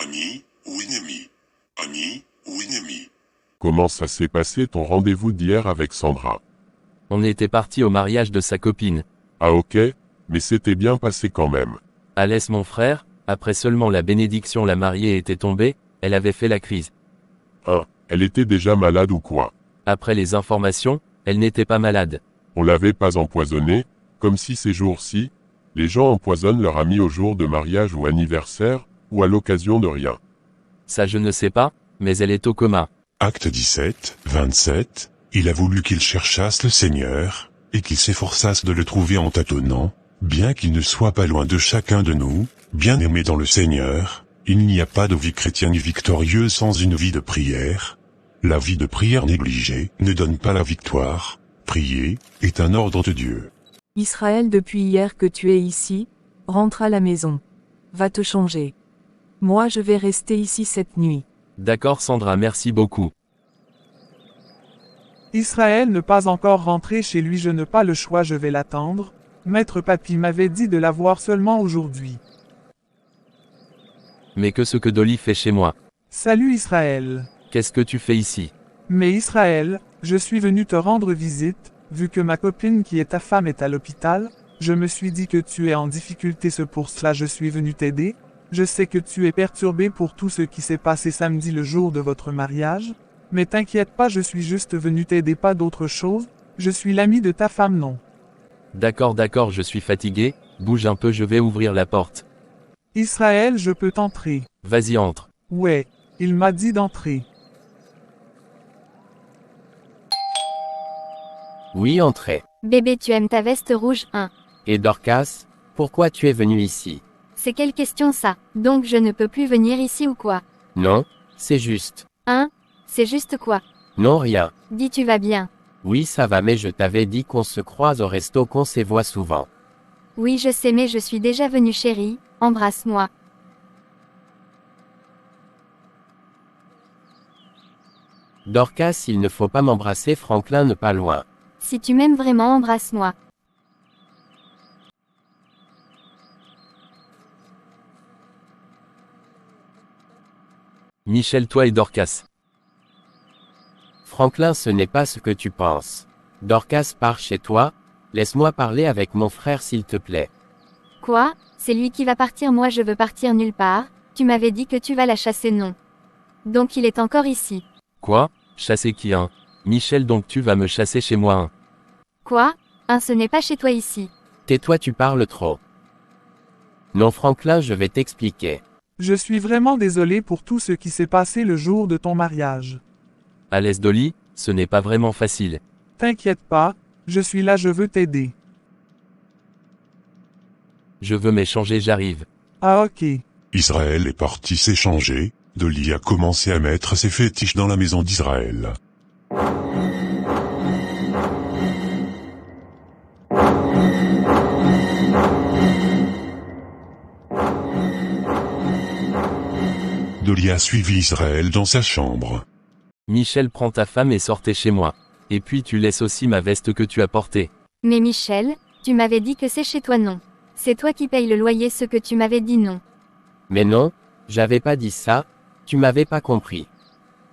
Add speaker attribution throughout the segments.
Speaker 1: Ami ou ennemi? Ami ou ennemi?
Speaker 2: Comment ça s'est passé ton rendez-vous d'hier avec Sandra?
Speaker 3: On était parti au mariage de sa copine.
Speaker 2: Ah ok, mais c'était bien passé quand même.
Speaker 3: Alès mon frère, après seulement la bénédiction la mariée était tombée, elle avait fait la crise.
Speaker 2: Hein, elle était déjà malade ou quoi?
Speaker 3: Après les informations, elle n'était pas malade.
Speaker 2: On l'avait pas empoisonnée, comme si ces jours-ci, les gens empoisonnent leur ami au jour de mariage ou anniversaire, ou à l'occasion de rien.
Speaker 3: Ça je ne sais pas, mais elle est au coma.
Speaker 1: Acte 17, 27. Il a voulu qu'ils cherchassent le Seigneur, et qu'ils s'efforçassent de le trouver en tâtonnant, bien qu'il ne soit pas loin de chacun de nous, bien-aimés dans le Seigneur. Il n'y a pas de vie chrétienne victorieuse sans une vie de prière. La vie de prière négligée ne donne pas la victoire. Prier est un ordre de Dieu.
Speaker 4: Israël, depuis hier que tu es ici, rentre à la maison. Va te changer. Moi je vais rester ici cette nuit.
Speaker 3: D'accord Sandra, merci beaucoup.
Speaker 5: Israël ne pas encore rentré chez lui, je n'ai pas le choix, je vais l'attendre. Maître Papy m'avait dit de la voir seulement aujourd'hui.
Speaker 3: Mais que ce que Dolly fait chez moi?
Speaker 5: Salut Israël.
Speaker 3: Qu'est-ce que tu fais ici?
Speaker 5: Mais Israël, je suis venu te rendre visite, vu que ma copine qui est ta femme est à l'hôpital, je me suis dit que tu es en difficulté, c'est pour cela je suis venu t'aider. Je sais que tu es perturbé pour tout ce qui s'est passé samedi le jour de votre mariage, mais t'inquiète pas, je suis juste venu t'aider, pas d'autre chose, je suis l'ami de ta femme, non.
Speaker 3: D'accord, je suis fatigué, bouge un peu, je vais ouvrir la porte.
Speaker 5: Israël, je peux t'entrer.
Speaker 3: Vas-y entre.
Speaker 5: Ouais, il m'a dit d'entrer.
Speaker 6: Oui, entrez.
Speaker 7: Bébé, tu aimes ta veste rouge, hein?
Speaker 6: Et Dorcas, pourquoi tu es venu ici?
Speaker 7: C'est quelle question ça? Donc je ne peux plus venir ici ou quoi?
Speaker 6: Non, c'est juste.
Speaker 7: Hein? C'est juste quoi?
Speaker 6: Non, rien.
Speaker 7: Dis tu vas bien.
Speaker 6: Oui, ça va, mais je t'avais dit qu'on se croise au resto, qu'on se voit souvent.
Speaker 7: Oui je sais, mais je suis déjà venue chérie, embrasse-moi.
Speaker 6: Dorcas, il ne faut pas m'embrasser, Franklin n'est pas loin.
Speaker 7: Si tu m'aimes vraiment, embrasse-moi.
Speaker 3: Michel, toi et Dorcas.
Speaker 6: Franklin, ce n'est pas ce que tu penses. Dorcas part chez toi, laisse-moi parler avec mon frère s'il te plaît.
Speaker 7: Quoi? C'est lui qui va partir, moi je veux partir nulle part, tu m'avais dit que tu vas la chasser, non? Donc il est encore ici.
Speaker 3: Quoi? Chasser qui hein? Michel, donc tu vas me chasser chez moi hein?
Speaker 7: Quoi? Hein, ce n'est pas chez toi ici.
Speaker 6: Tais-toi, tu parles trop. Non Franklin, je vais t'expliquer.
Speaker 5: Je suis vraiment désolé pour tout ce qui s'est passé le jour de ton mariage.
Speaker 3: Alès Dolly, ce n'est pas vraiment facile.
Speaker 5: T'inquiète pas, je suis là, je veux t'aider.
Speaker 3: Je veux m'échanger, j'arrive.
Speaker 5: Ah ok.
Speaker 1: Israël est parti s'échanger. Dolly a commencé à mettre ses fétiches dans la maison d'Israël. Dolly a suivi Israël dans sa chambre.
Speaker 3: Michel, prends ta femme et sortez chez moi. Et puis tu laisses aussi ma veste que tu as portée.
Speaker 7: Mais Michel, tu m'avais dit que c'est chez toi, non? C'est toi qui payes le loyer, ce que tu m'avais dit, non?
Speaker 6: Mais non, j'avais pas dit ça, tu m'avais pas compris.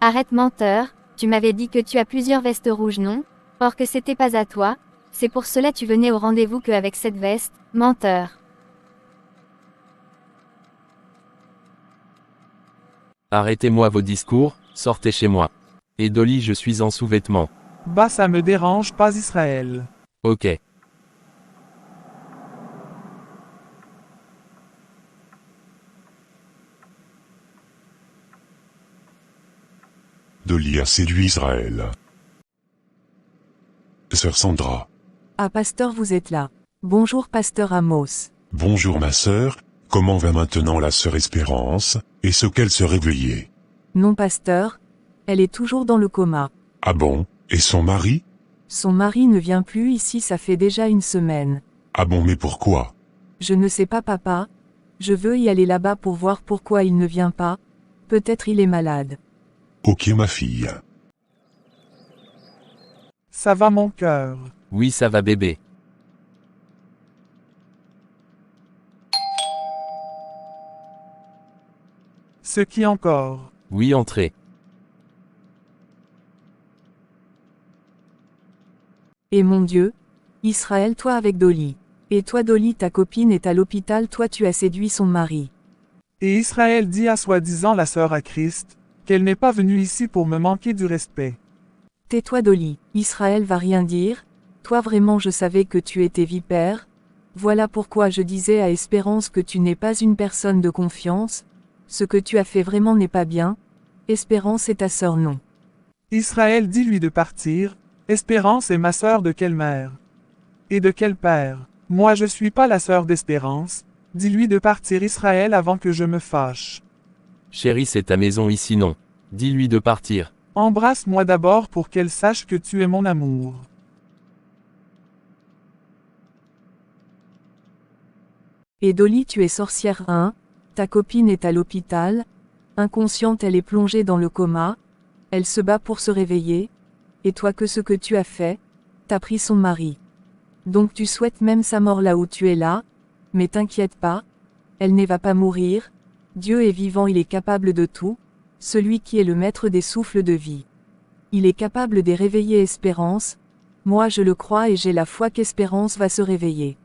Speaker 7: Arrête menteur, tu m'avais dit que tu as plusieurs vestes rouges, non? Or que c'était pas à toi, c'est pour cela tu venais au rendez-vous que avec cette veste, menteur.
Speaker 3: Arrêtez-moi vos discours, sortez chez moi. Et Dolly, je suis en sous-vêtements.
Speaker 5: Bah ça me dérange pas Israël.
Speaker 3: Ok.
Speaker 1: Dolly a séduit Israël. Sœur Sandra.
Speaker 4: Ah pasteur, vous êtes là. Bonjour pasteur Amos.
Speaker 1: Bonjour ma sœur, comment va maintenant la sœur Espérance, est-ce qu'elle se réveillait?
Speaker 4: Non pasteur, elle est toujours dans le coma.
Speaker 1: Ah bon, et son mari?
Speaker 4: Son mari ne vient plus ici, ça fait déjà une semaine.
Speaker 1: Ah bon, mais pourquoi?
Speaker 4: Je ne sais pas papa. Je veux y aller là-bas pour voir pourquoi il ne vient pas. Peut-être il est malade.
Speaker 1: Ok ma fille.
Speaker 5: Ça va mon cœur.
Speaker 3: Oui, ça va bébé.
Speaker 5: Ce qui encore?
Speaker 3: Oui, entrez.
Speaker 4: Et mon Dieu, Israël, toi avec Dolly. Et toi Dolly, ta copine est à l'hôpital, toi tu as séduit son mari.
Speaker 5: Et Israël dit à soi-disant la sœur à Christ, qu'elle n'est pas venue ici pour me manquer du respect.
Speaker 4: Tais-toi Dolly, Israël va rien dire, toi vraiment je savais que tu étais vipère, voilà pourquoi je disais à Espérance que tu n'es pas une personne de confiance, ce que tu as fait vraiment n'est pas bien, Espérance est ta sœur non.
Speaker 5: Israël dit lui de partir, Espérance est ma sœur de quelle mère? Et de quel père? Moi je suis pas la sœur d'Espérance, dis-lui de partir Israël avant que je me fâche.
Speaker 3: Chérie, c'est ta maison ici, non. Dis-lui de partir.
Speaker 5: Embrasse-moi d'abord pour qu'elle sache que tu es mon amour.
Speaker 4: Et Dolly, tu es sorcière 1, ta copine est à l'hôpital, inconsciente elle est plongée dans le coma, elle se bat pour se réveiller, et toi que ce que tu as fait, t'as pris son mari. Donc tu souhaites même sa mort là où tu es là, mais t'inquiète pas, elle ne va pas mourir, Dieu est vivant, il est capable de tout, celui qui est le maître des souffles de vie. Il est capable de réveiller Espérance, moi je le crois et j'ai la foi qu'Espérance va se réveiller.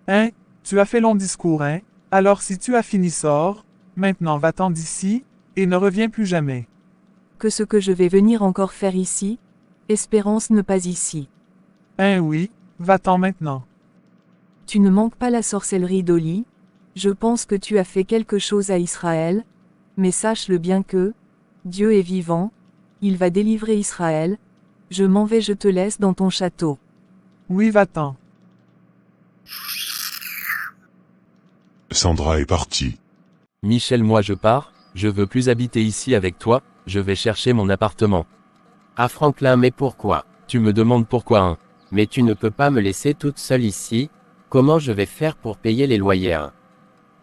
Speaker 5: Hein? Tu as fait long discours, hein? Alors si tu as fini sors, maintenant va-t'en d'ici, et ne reviens plus jamais.
Speaker 4: Que ce que je vais venir encore faire ici? Espérance ne pas ici.
Speaker 5: Hein oui, va-t'en maintenant.
Speaker 4: Tu ne manques pas la sorcellerie Dolly, je pense que tu as fait quelque chose à Israël, mais sache-le bien que, Dieu est vivant, il va délivrer Israël, je m'en vais, je te laisse dans ton château.
Speaker 5: Oui, va-t'en.
Speaker 1: Sandra est partie.
Speaker 3: Michel, moi je pars, je veux plus habiter ici avec toi, je vais chercher mon appartement.
Speaker 6: Ah Franklin, mais pourquoi?
Speaker 3: Tu me demandes pourquoi, hein?
Speaker 6: Mais tu ne peux pas me laisser toute seule ici, comment je vais faire pour payer les loyers, hein?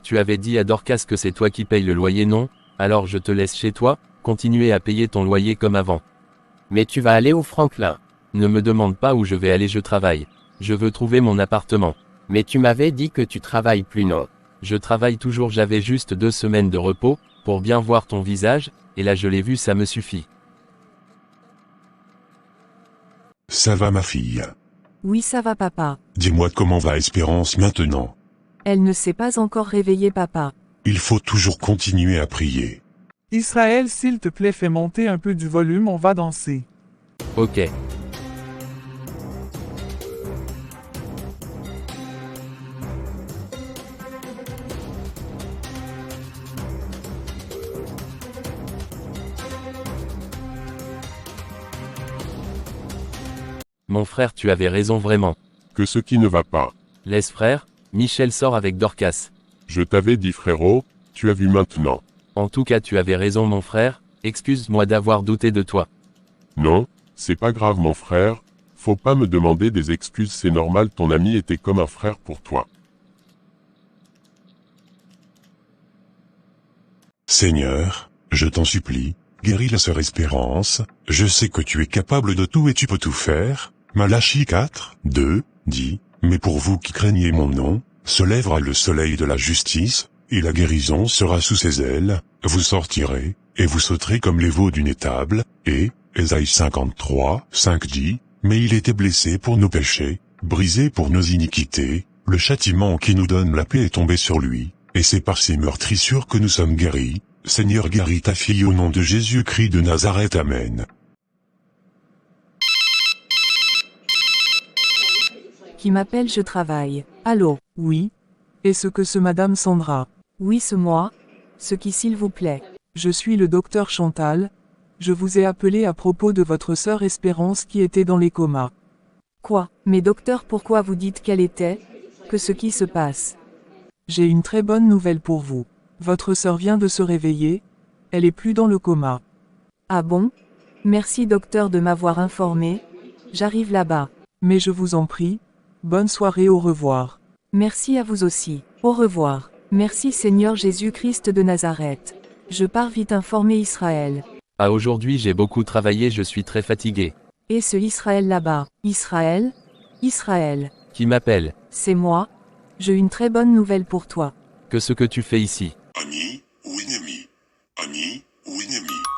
Speaker 3: Tu avais dit à Dorcas que c'est toi qui payes le loyer, non? Alors je te laisse chez toi, continuer à payer ton loyer comme avant.
Speaker 6: Mais tu vas aller où Franklin?
Speaker 3: Ne me demande pas où je vais aller, je travaille. Je veux trouver mon appartement.
Speaker 6: Mais tu m'avais dit que tu travailles plus, non?
Speaker 3: Je travaille toujours, j'avais juste 2 semaines de repos, pour bien voir ton visage, et là je l'ai vu, ça me suffit.
Speaker 1: Ça va ma fille?
Speaker 4: Oui, ça va papa.
Speaker 1: Dis-moi comment va Espérance maintenant?
Speaker 4: Elle ne s'est pas encore réveillée papa.
Speaker 1: Il faut toujours continuer à prier.
Speaker 5: Israël, s'il te plaît, fais monter un peu du volume, on va danser.
Speaker 3: Ok. Mon frère, tu avais raison vraiment.
Speaker 2: Que ce qui ne va pas.
Speaker 3: Laisse frère, Michel sort avec Dorcas.
Speaker 2: Je t'avais dit frérot, tu as vu maintenant.
Speaker 3: En tout cas, tu avais raison mon frère, excuse-moi d'avoir douté de toi.
Speaker 2: Non, c'est pas grave mon frère, faut pas me demander des excuses, c'est normal, ton ami était comme un frère pour toi.
Speaker 1: Seigneur, je t'en supplie, guéris la sœur Espérance, je sais que tu es capable de tout et tu peux tout faire. Malachie 4, 2, dit, mais pour vous qui craignez mon nom, se lèvera le soleil de la justice, et la guérison sera sous ses ailes, vous sortirez, et vous sauterez comme les veaux d'une étable, et, Ésaïe 53, 5 dit, mais il était blessé pour nos péchés, brisé pour nos iniquités, le châtiment qui nous donne la paix est tombé sur lui, et c'est par ses meurtrissures que nous sommes guéris. Seigneur, guéris ta fille au nom de Jésus-Christ de Nazareth, amen.
Speaker 4: Qui m'appelle, je travaille. Allô?
Speaker 5: Oui. Est-ce que c'est Madame Sandra?
Speaker 4: Oui, c'est moi. Ce qui s'il vous plaît.
Speaker 5: Je suis le docteur Chantal. Je vous ai appelé à propos de votre sœur Espérance qui était dans les comas.
Speaker 4: Quoi? Mais docteur, pourquoi vous dites qu'elle était? Que ce qui se passe?
Speaker 5: J'ai une très bonne nouvelle pour vous. Votre sœur vient de se réveiller. Elle est plus dans le coma.
Speaker 4: Ah bon? Merci docteur de m'avoir informé. J'arrive là-bas.
Speaker 5: Mais je vous en prie. Bonne soirée, au revoir.
Speaker 4: Merci à vous aussi. Au revoir. Merci Seigneur Jésus-Christ de Nazareth. Je pars vite informer Israël.
Speaker 3: Ah, aujourd'hui j'ai beaucoup travaillé, je suis très fatigué.
Speaker 4: Et ce Israël là-bas. Israël? Israël.
Speaker 3: Qui m'appelle?
Speaker 4: C'est moi. J'ai une très bonne nouvelle pour toi.
Speaker 3: Que ce que tu fais ici?
Speaker 1: Ami ou ennemi? ami ou ennemi.